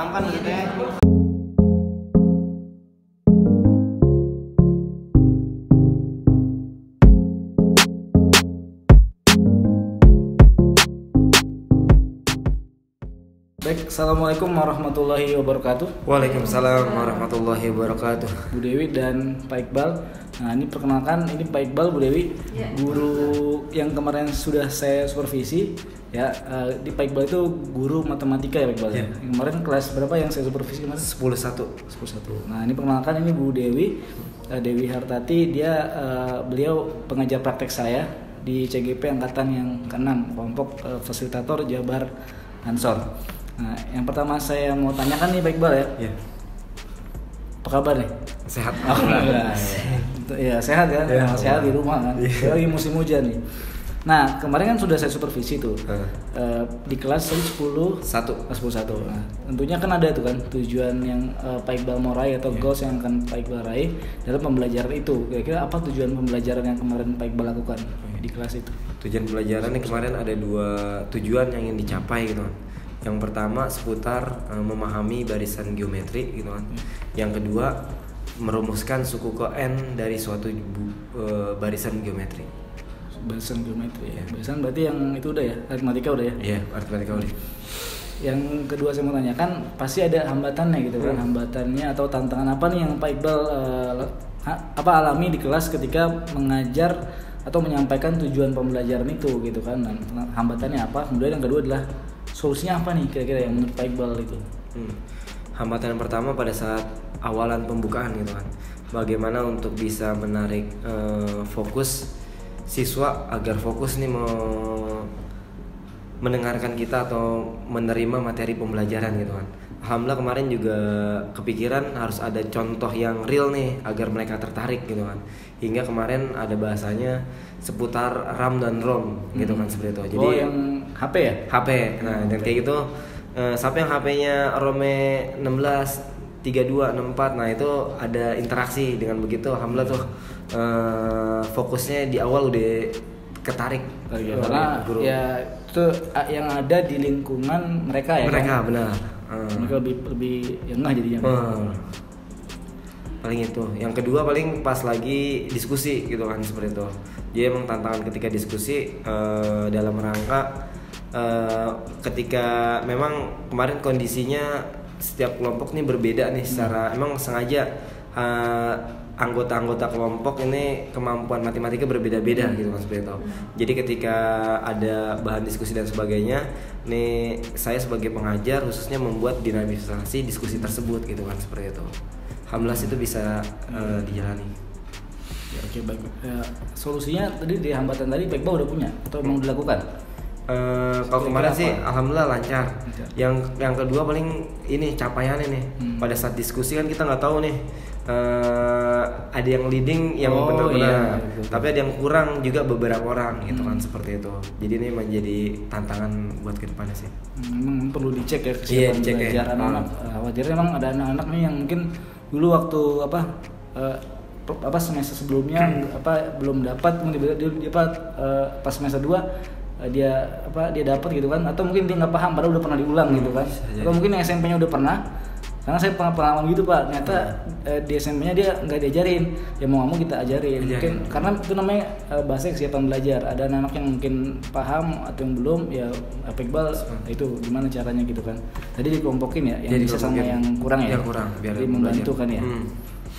kan maksudnya. Baik, assalamualaikum warahmatullahi wabarakatuh. Waalaikumsalam warahmatullahi wabarakatuh. Bu Dewi dan Pak Iqbal. Nah, ini perkenalkan, ini Pak Iqbal, Bu Dewi, guru yang kemarin sudah saya supervisi. Ya, di Pak Iqbal itu guru matematika ya Pak Iqbal. Yang kemarin kelas berapa yang saya supervisi kemarin? 10-1. Nah, ini perkenalkan, ini Bu Dewi, Dewi Hartati. Dia beliau pengajar praktek saya di CGP angkatan yang ke-6, kelompok fasilitator Jabar Ansor. Nah, yang pertama saya mau tanyakan nih Pak Iqbal ya. Iya. Apa kabar nih? Sehat. Alhamdulillah. Ya, sehat kan? Ya, sehat di rumah kan. Ya. Lagi musim hujan nih. Nah, kemarin kan sudah saya supervisi tuh. Di kelas 10 1. Nah, tentunya kan ada tuh kan tujuan yang Pak Iqbal mau raih atau goals yang akan Pak Iqbal raih dalam pembelajaran itu. Kira-kira apa tujuan pembelajaran yang kemarin Pak Iqbal lakukan di kelas itu? Tujuan pelajaran yang kemarin ada 2 tujuan yang ingin dicapai gitu kan. Yang pertama seputar memahami barisan geometri gitu kan. Yang kedua merumuskan suku ke n dari suatu barisan geometri. Barisan geometri ya. Barisan berarti yang itu udah ya, aritmatika udah ya? Iya, aritmatika udah. Yang kedua saya mau tanyakan, pasti ada hambatannya gitu kan, hambatannya atau tantangan apa nih yang Pak Iqbal alami di kelas ketika mengajar atau menyampaikan tujuan pembelajaran itu gitu kan, dan hambatannya apa? Kemudian yang kedua adalah solusinya apa nih kira-kira yang menurut Pak Iqbal itu? Hambatan yang pertama pada saat awalan pembukaan gitu kan, bagaimana untuk bisa menarik fokus siswa agar fokus nih mendengarkan kita atau menerima materi pembelajaran gitu kan. Alhamdulillah kemarin juga kepikiran harus ada contoh yang real nih agar mereka tertarik gitu kan. Hingga kemarin ada bahasanya seputar RAM dan ROM gitu kan, seperti itu. Jadi yang HP ya? HP. Nah, dan kayak gitu siapa yang HP-nya ROM-nya 16 32 64, nah itu ada interaksi. Dengan begitu alhamdulillah tuh fokusnya di awal udah ketarik karena guru. Ya itu yang ada di lingkungan mereka ya. Mereka kan? Benar. Mereka lebih enggak jadinya. Paling itu. Yang kedua paling pas lagi diskusi gitu kan, seperti itu. Jadi emang tantangan ketika diskusi dalam rangka ketika memang kemarin kondisinya setiap kelompok nih berbeda nih secara emang sengaja anggota-anggota kelompok ini kemampuan matematika berbeda-beda gitu kan, seperti itu. Jadi ketika ada bahan diskusi dan sebagainya, nih saya sebagai pengajar khususnya membuat dinamisasi diskusi tersebut gitu kan, seperti itu. Alhamdulillah itu bisa dijalani. Ya, oke baik. Solusinya tadi di hambatan tadi Pak Iqbal udah punya atau memang dilakukan? Kalau kemarin sih alhamdulillah lancar. Yang kedua paling ini capaiannya nih. Pada saat diskusi kan kita nggak tahu nih ada yang leading yang benar-benar, tapi ada yang kurang juga beberapa orang gitu kan, seperti itu. Jadi ini menjadi tantangan buat kedepannya sih. Memang perlu dicek ya kesiapan belajar anak-anak. Wajarnya memang ada anak-anak nih yang mungkin dulu waktu semester sebelumnya belum dapat, dia pas semester 2 dia dapat gitu kan, atau mungkin dia nggak paham padahal udah pernah diulang gitu kan, atau mungkin yang SMP-nya udah pernah, karena saya pengalaman gitu Pak, ternyata di SMP-nya dia nggak diajarin, ya mau nggak mau kita ajarin. Mungkin karena itu namanya bahasa kesiapan belajar. Ada anak yang mungkin paham atau yang belum, ya Pak Iqbal itu gimana caranya gitu kan. Tadi dikelompokin ya, yang bisa sama yang kurang ya, jadi membantu kan ya.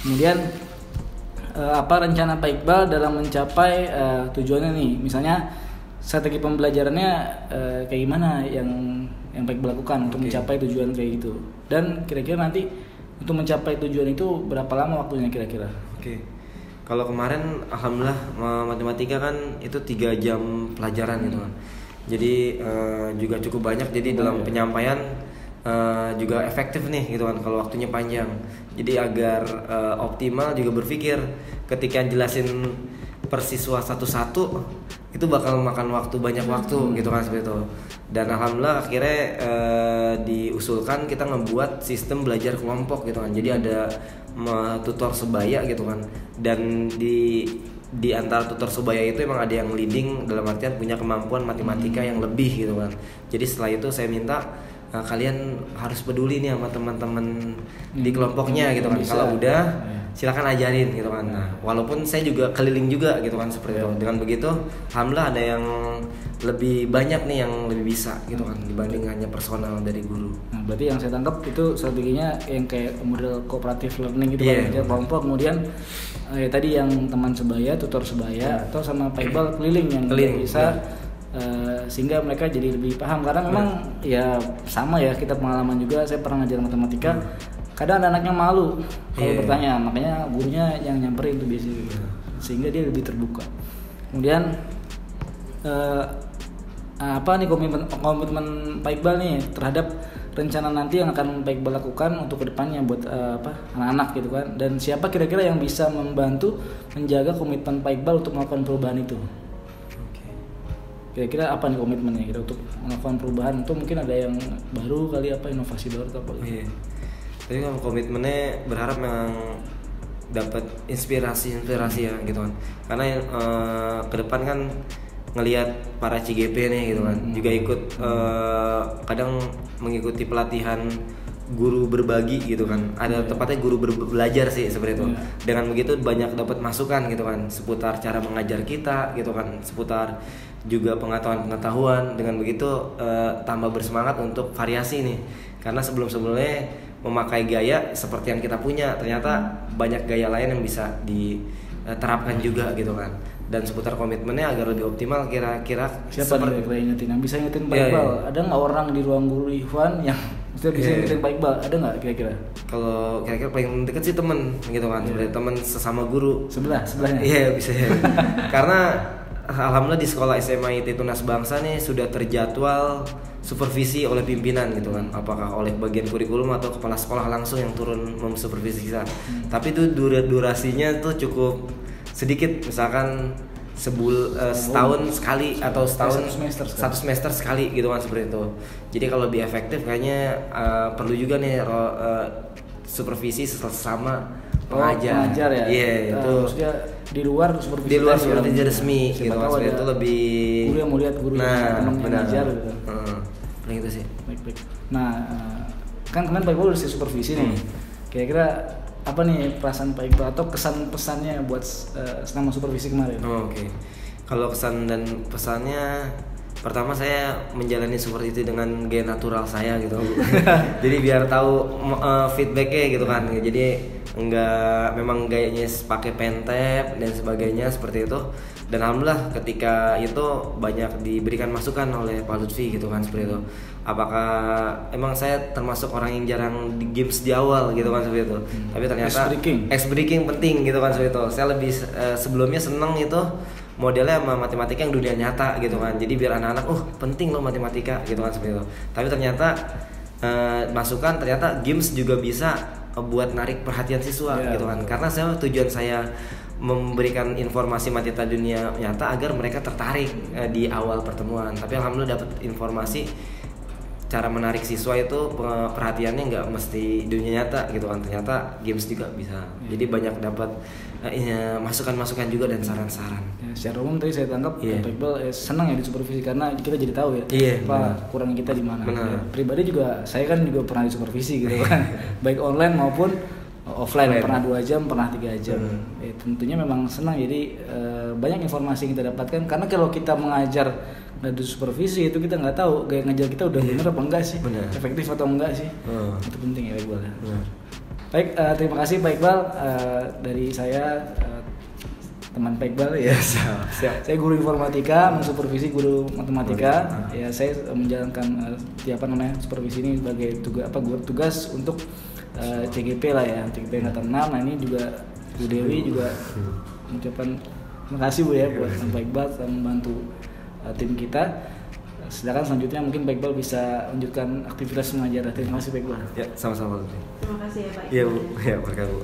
Kemudian apa rencana Pak Iqbal dalam mencapai tujuannya nih, misalnya strategi pembelajarannya kayak gimana yang Pak Iqbal lakukan untuk mencapai tujuan kayak gitu, dan kira-kira nanti untuk mencapai tujuan itu berapa lama waktunya kira-kira? Kalau kemarin alhamdulillah matematika kan itu 3 jam pelajaran gitu kan, jadi juga cukup banyak, jadi dalam penyampaian juga efektif nih gitu kan kalau waktunya panjang. Jadi agar optimal juga berpikir ketika jelasin persiswa satu-satu itu bakal makan banyak waktu gitu kan, seperti itu. Dan alhamdulillah akhirnya diusulkan kita ngebuat sistem belajar kelompok gitu kan. Jadi ada tutor sebaya gitu kan, dan di antara tutor sebaya itu emang ada yang leading dalam artian punya kemampuan matematika yang lebih gitu kan. Jadi setelah itu saya minta kalian harus peduli nih sama teman-teman di kelompoknya gitu kan. Kalau udah silakan ajarin gitu kan. Nah, walaupun saya juga keliling juga gitu kan seperti itu. Dengan begitu, alhamdulillah ada yang lebih banyak nih yang lebih bisa gitu kan dibanding hanya personal dari guru. Nah, berarti yang saya tangkap itu strateginya yang kayak model cooperative learning gitu kan, kelompok, kemudian tadi yang teman sebaya, tutor sebaya, atau sama Pak Iqbal keliling yang bisa sehingga mereka jadi lebih paham karena memang ya sama ya, kita pengalaman juga, saya pernah ngajar matematika. Kadang anak-anaknya malu kalau bertanya, makanya gurunya yang nyamperin itu biasanya gitu. Sehingga dia lebih terbuka. Kemudian apa nih komitmen Pak Iqbal nih terhadap rencana nanti yang akan Pak Iqbal lakukan untuk kedepannya buat anak-anak gitu kan, dan siapa kira-kira yang bisa membantu menjaga komitmen Pak Iqbal untuk melakukan perubahan itu? Kira-kira apa nih komitmennya kira untuk melakukan perubahan? Itu mungkin ada yang baru kali, apa inovasi baru atau apa? Jadi kalau komitmennya berharap memang dapat inspirasi ya gitu kan. Karena ke depan kan ngelihat para CGP nih gitu kan, juga ikut kadang mengikuti pelatihan guru berbagi gitu kan. Ada tepatnya guru belajar sih seperti itu. Dengan begitu banyak dapat masukan gitu kan seputar cara mengajar kita gitu kan, seputar juga pengetahuan. Dengan begitu tambah bersemangat untuk variasi nih. Karena sebelumnya memakai gaya seperti yang kita punya, ternyata banyak gaya lain yang bisa diterapkan juga gitu kan. Dan seputar komitmennya agar lebih optimal, kira-kira siapa nih yang ingetin? Yang bisa ingetin Pak Iqbal? Ada nggak orang di ruang guru Ikhwan yang bisa ingetin Pak Iqbal? Ada nggak kira-kira? Kalau kira-kira paling deket sih temen gitu kan, sebagai temen sesama guru. Sebelahnya? Iya bisa ya. Karena alhamdulillah di sekolah SMA IT Tunas Bangsa nih sudah terjadwal supervisi oleh pimpinan gitu kan, apakah oleh bagian kurikulum atau kepala sekolah langsung yang turun memsupervisi kita. Tapi itu durasinya tuh cukup sedikit, misalkan setahun sekali atau satu semester sekali gitu kan seperti itu. Jadi kalau lebih efektif kayaknya perlu juga nih supervisi sesama pengajar ya. Itu maksudnya di luar supervisi resmi gitu kan, seperti itu lebih guru yang mau lihat guru yang mengajar gitu. Gitu sih. Baik. Nah, kan kemarin Pak Iqbal udah supervisi nih. Kira-kira apa nih perasaan Pak Iqbal atau kesan pesannya buat selama supervisi kemarin? Oke. Kalau kesan dan pesannya, pertama saya menjalani seperti itu dengan gaya natural saya gitu. Jadi biar tahu feedbacknya gitu kan. Jadi memang gayanya pakai pentep dan sebagainya seperti itu. Dan alhamdulillah ketika itu banyak diberikan masukan oleh Pak Lutfi gitu kan seperti itu. Apakah emang saya termasuk orang yang jarang di games di awal gitu kan seperti itu. Tapi ternyata ice breaking penting gitu kan seperti itu. Saya lebih sebelumnya seneng itu modelnya sama matematika yang dunia nyata gitu kan. Jadi biar anak-anak penting loh matematika gitu kan seperti itu. Tapi ternyata masukan ternyata games juga bisa buat narik perhatian siswa gitu kan. Karena tujuan saya memberikan informasi matematika dunia nyata agar mereka tertarik di awal pertemuan. Tapi alhamdulillah dapat informasi cara menarik siswa itu perhatiannya nggak mesti dunia nyata gitu kan. Ternyata games juga bisa. Jadi banyak dapat masukan-masukan juga dan saran-saran. Secara umum tadi saya tangkap Pak Iqbal senang ya di supervisi karena kita jadi tahu ya kurang kita di mana. Pribadi juga saya kan juga pernah di supervisi gitu kan. Baik online maupun offline, pernah 2 jam, pernah 3 jam. Tentunya memang senang, jadi banyak informasi yang kita dapatkan. Karena kalau kita mengajar nggak di supervisi itu kita nggak tahu gaya ngajar kita udah bener apa enggak sih, efektif atau enggak sih. Itu penting ya Pak Iqbal. Baik, terima kasih Pak Iqbal. Dari saya teman Pak Iqbal ya. Siap. Saya guru informatika, mensupervisi guru matematika. Ya saya menjalankan supervisi ini sebagai tugas untuk CGP lah ya, CGP angkatan 6. Nah ini juga Bu Dewi juga mengucapkan terima kasih Bu ya buat Pak Iqbal telah membantu tim kita. Sedangkan selanjutnya mungkin Pak Iqbal bisa lanjutkan aktivitas mengajar. Terima kasih Pak Iqbal. Ya, sama-sama. Terima kasih ya Pak Iqbal. Iya Bu, ya berkah Bu.